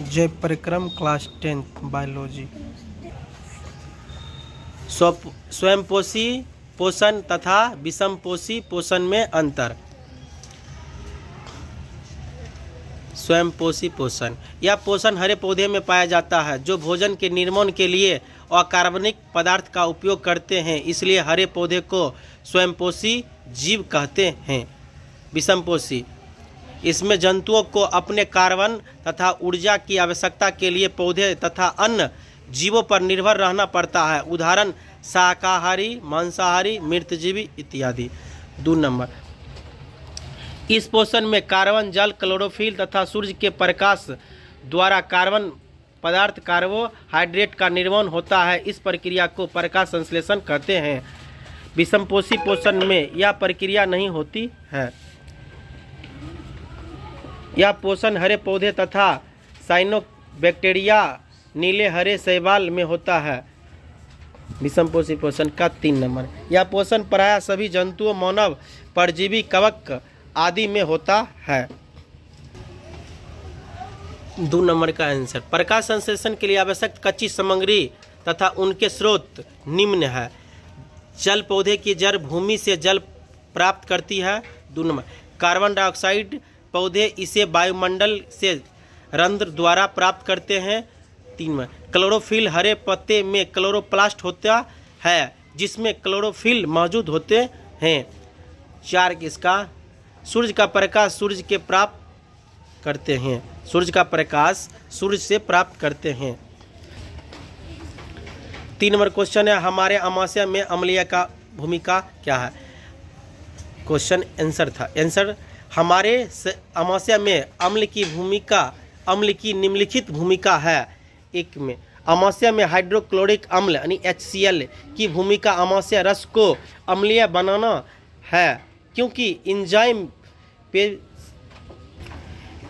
जय परिक्रम class 10th biology. स्वयंपोषी पोषण तथा विषमपोषी पोषण में अंतर। स्वयंपोषी पोषण, यह पोषण हरे पौधे में पाया जाता है जो भोजन के निर्माण के लिए अकार्बनिक पदार्थ का उपयोग करते हैं, इसलिए हरे पौधे को स्वयंपोषी जीव कहते हैं। विषमपोषी, इसमें जंतुओं को अपने कार्बन तथा ऊर्जा की आवश्यकता के लिए पौधे तथा अन्य जीवों पर निर्भर रहना पड़ता है, उदाहरण शाकाहारी, मांसाहारी, मृतजीवी इत्यादि। 2 नंबर, इस पोषण में कार्बन, जल, क्लोरोफिल तथा सूर्य के प्रकाश द्वारा कार्बन पदार्थ कार्बोहाइड्रेट का निर्माण होता है। इस प्रक्रिया को प्रकाश संश्लेषण कहते हैं। विषमपोषी पोषण में यह प्रक्रिया नहीं होती है। यह पोषण हरे पौधे तथा साइनोबैक्टीरिया नीले हरे शैवाल में होता है। विषमपोषी पोषण का 3 नंबर, यह पोषण प्रायः सभी जंतुओं, मानव, परजीवी, कवक आदि में होता है। 2 नंबर का आंसर, प्रकाश संश्लेषण के लिए आवश्यक कच्ची सामग्री तथा उनके स्रोत निम्न है। जल, पौधे की जड़ भूमि से जल प्राप्त करती है। 2 नंबर, कार्बन डाइऑक्साइड पौधे इसे वायुमंडल से रंध्र द्वारा प्राप्त करते हैं। 3 नंबर, क्लोरोफिल हरे पत्ते में क्लोरोप्लास्ट होता है जिसमें क्लोरोफिल मौजूद होते हैं। 4 किसका, सूर्य का प्रकाश सूर्य के प्राप्त करते हैं। सूर्य का प्रकाश सूर्य से प्राप्त करते हैं। 3 नंबर क्वेश्चन है, हमारे अमाशय में अम्लीय का भूमिका क्या है। क्वेश्चन आंसर था, आंसर हमारे अमाशय में अम्ल की निम्नलिखित भूमिका है। 1 में अमाशय में हाइड्रोक्लोरिक अम्ल यानी HCl की भूमिका अमाशय रस को अम्लीय बनाना है, क्योंकि एंजाइम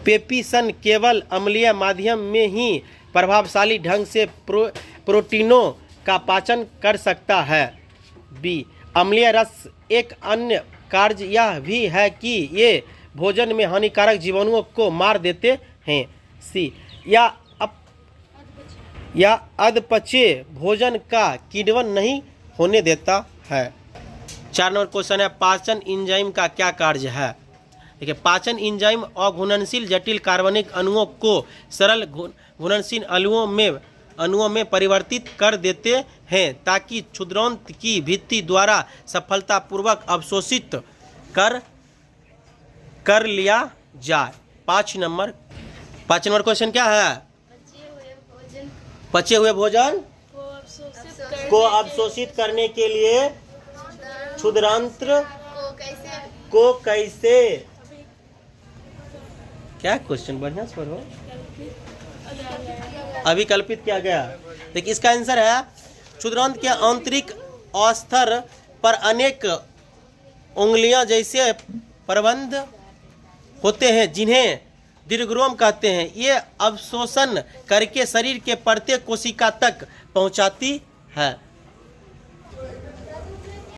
पेप्सिन केवल अम्लीय माध्यम में ही प्रभावशाली ढंग से प्रोटीनों का पाचन कर सकता है। B, अम्लीय रस एक अन्य कार्य यह भी है कि ये भोजन में हानिकारक जीवाणुओं को मार देते हैं। C, या अधपचय भोजन का किण्वन नहीं होने देता है। 4 नंबर क्वेश्चन है, पाचन एंजाइम का क्या कार्य है। देखिए, पाचन एंजाइम अघुलनशील जटिल कार्बनिक अणुओं को सरल घुलनशील अणुओं में परिवर्तित कर देते हैं ताकि क्षुद्रांत की भित्ति द्वारा सफलतापूर्वक अवशोषित कर लिया जाए। 5 नंबर क्वेश्चन क्या है, पचे हुए भोजन को अवशोषित करने के लिए क्षुद्रांत्र को कैसे, क्या क्वेश्चन बढ़िया से पढ़ो, अभिकल्पित किया गया। देखिए, इसका आंसर है, क्षुद्रांत के आंतरिक स्तर पर अनेक उंगलियां जैसे प्रबंध होते हैं जिन्हें दीर्घरोम कहते हैं। ये अवशोषण करके शरीर के प्रत्येक कोशिका तक पहुंचाती है।